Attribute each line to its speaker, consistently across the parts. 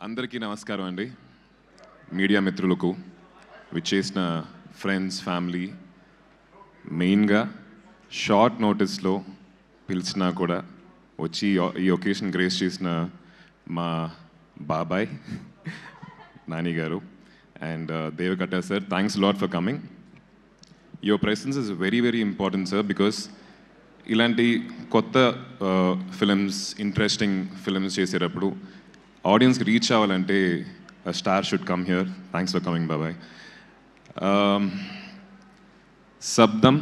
Speaker 1: అందరికీ నమస్కారం అండి. మీడియా మిత్రులకు, విచ్చేసిన ఫ్రెండ్స్, ఫ్యామిలీ, మెయిన్గా షార్ట్ నోటీస్లో పిలిచినా కూడా వచ్చి ఈ ఒకేషన్ గ్రేస్ చేసిన మా బాబాయ్ నాని గారు and Deva Katta sir, thanks lot for coming. Your presence is very very important sir, because ఇలాంటి కొత్త ఫిలిమ్స్, ఇంట్రెస్టింగ్ ఫిలిమ్స్ చేసేటప్పుడు ఆడియన్స్కి రీచ్ అవ్వాలంటే star should come here. Thanks for coming బాబాయ్. శబ్దం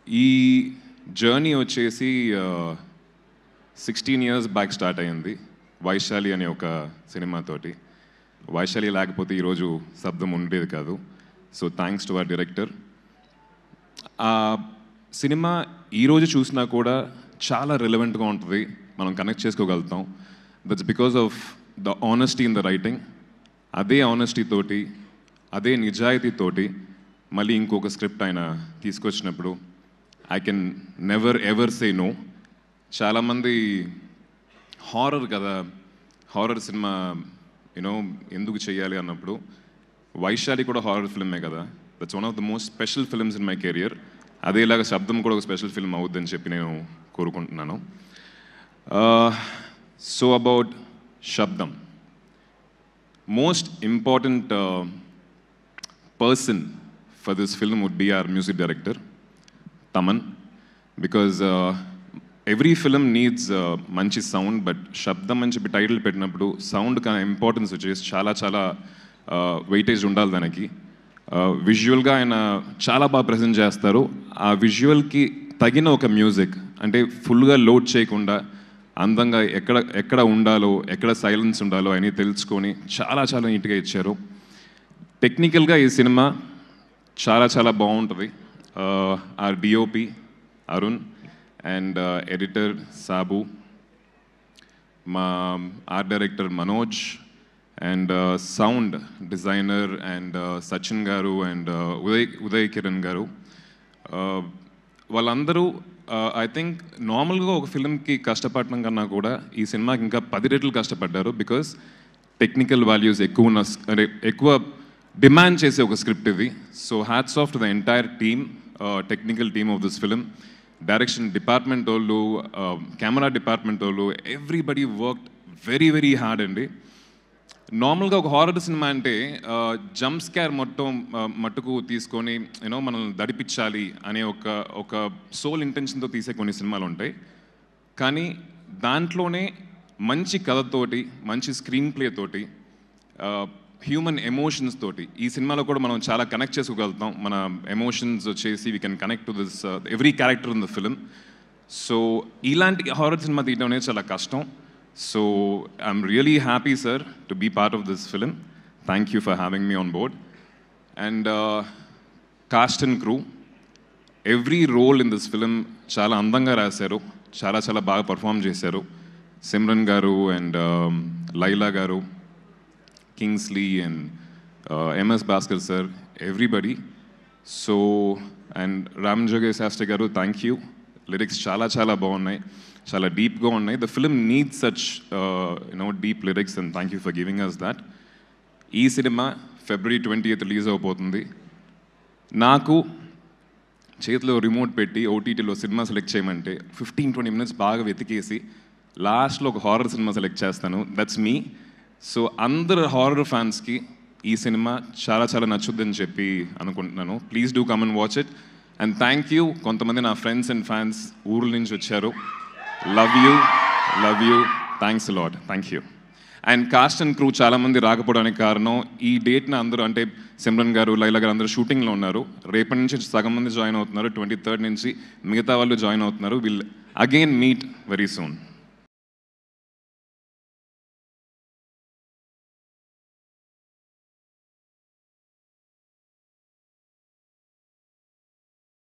Speaker 1: ఈ జర్నీ వచ్చేసి 16 years బ్యాక్ స్టార్ట్ అయ్యింది వైశాలి అనే ఒక సినిమాతోటి. వైశాలి లేకపోతే ఈరోజు శబ్దం ఉండేది కాదు. So thanks to our director. ఆ సినిమా ఈరోజు చూసినా కూడా చాలా రిలవెంట్గా ఉంటుంది, మనం కనెక్ట్ చేసుకోగలుగుతాం. That's because of the honesty in the writing. అదే ఆనెస్టీ తోటి, అదే నిజాయితీతోటి మళ్ళీ ఇంకొక స్క్రిప్ట్ ఆయన తీసుకొచ్చినప్పుడు I can never ever say no. చాలామంది హారర్ కదా, హారర్ సినిమా యూనో ఎందుకు చేయాలి అన్నప్పుడు వైశాలి కూడా హారర్ ఫిల్మే కదా. That's one of the most special films in my career. అదేలాగా శబ్దం కూడా ఒక స్పెషల్ ఫిల్మ్ అవుద్దని చెప్పి నేను కోరుకుంటున్నాను. సో అబౌట్ శబ్దం, most important person for this film would be our music director, Taman, because every film needs manchi sound, but Shabdam అని చెప్పి టైటిల్ పెట్టినప్పుడు సౌండ్ కా ఇంపార్టెన్స్ వచ్చేసి చాలా చాలా వెయిటేజ్ ఉండాలి దానికి. విజువల్గా ఆయన చాలా బాగా ప్రజెంట్ చేస్తారు. ఆ విజువల్కి తగిన ఒక మ్యూజిక్, అంటే ఫుల్గా లోడ్ చేయకుండా అందంగా ఎక్కడ ఉండాలో, ఎక్కడ సైలెన్స్ ఉండాలో అని తెలుసుకొని చాలా చాలా నీట్గా ఇచ్చారు. టెక్నికల్గా ఈ సినిమా చాలా చాలా బాగుంటుంది. ఆ DOP Arun and editor Sabu, మా art director Manoj and sound designer and Sachin గారు అండ్ ఉదయ్ కిరణ్ గారు, వాళ్ళందరూ ఐ థింక్ నార్మల్గా ఒక ఫిల్మ్కి కష్టపడడం కన్నా కూడా ఈ సినిమాకి ఇంకా 10 రెట్లు కష్టపడ్డారు. బికాస్ టెక్నికల్ వాల్యూస్ ఎక్కువ డిమాండ్ చేసే ఒక స్క్రిప్ట్ ఇది. So hats off to the entire team, technical team of this film. Direction department వాళ్ళు, కెమెరా డిపార్ట్మెంట్ వాళ్ళు, everybody worked very very hard అండి. నార్మల్గా ఒక హారర్ సినిమా అంటే జంప్ స్కేర్ మట్టుకు తీసుకొని యూనో మనల్ని దడిపించాలి అనే ఒక సోల్ ఇంటెన్షన్తో తీసే కొన్ని సినిమాలు ఉంటాయి. కానీ దాంట్లోనే మంచి కథతోటి, మంచి స్క్రీన్ ప్లే తోటి, హ్యూమన్ ఎమోషన్స్ తోటి ఈ సినిమాలో కూడా మనం చాలా కనెక్ట్ చేసుకోగలుగుతాం. మన ఎమోషన్స్ వచ్చేసి we can connect to this every character in the film. So ఇలాంటి హారర్ సినిమా తీయడం అనేది చాలా కష్టం. So I'm really happy sir to be part of this film. Thank you for having me on board. And cast and crew, every role in this film చాలా అందంగా రాశారు, చాలా చాలా బాగా పర్ఫామ్ చేశారు. సిమ్రన్ గారు and Laila garu, Kingsley and MS Bhaskar sir, everybody. So and Ram జోగేష్ Shastri garu, thank you. Lyrics చాలా చాలా బాగున్నాయి, చాలా డీప్గా ఉన్నాయి. The film needs such deep lyrics and thank you for giving us that. ఈ సినిమా February 20th రిలీజ్ అవబోతుంది. నాకు చేతిలో రిమోట్ పెట్టి ఓటీటీలో సినిమా సెలెక్ట్ చేయమంటే 15-20 minutes బాగా వెతికేసి లాస్ట్లో ఒక హారర్ సినిమా సెలెక్ట్ చేస్తాను. That's me. సో అందరు హారర్ ఫ్యాన్స్కి ఈ సినిమా చాలా చాలా నచ్చుద్దని చెప్పి అనుకుంటున్నాను. Please do come and watch it. And thank you. కొంతమంది నా ఫ్రెండ్స్ అండ్ ఫ్యాన్స్ ఊర్ల నుంచి వచ్చారు. Love you, thanks lot, thank you. And cast and crew చాలామంది రాకపోవడానికి కారణం ఈ డేట్న అందరూ, అంటే సిమ్రన్ గారు, లైలా గారు అందరూ షూటింగ్లో ఉన్నారు. రేపటి నుంచి సగం మంది జాయిన్ అవుతున్నారు, 23rd నుంచి మిగతా వాళ్ళు జాయిన్ అవుతున్నారు. Will again meet very soon.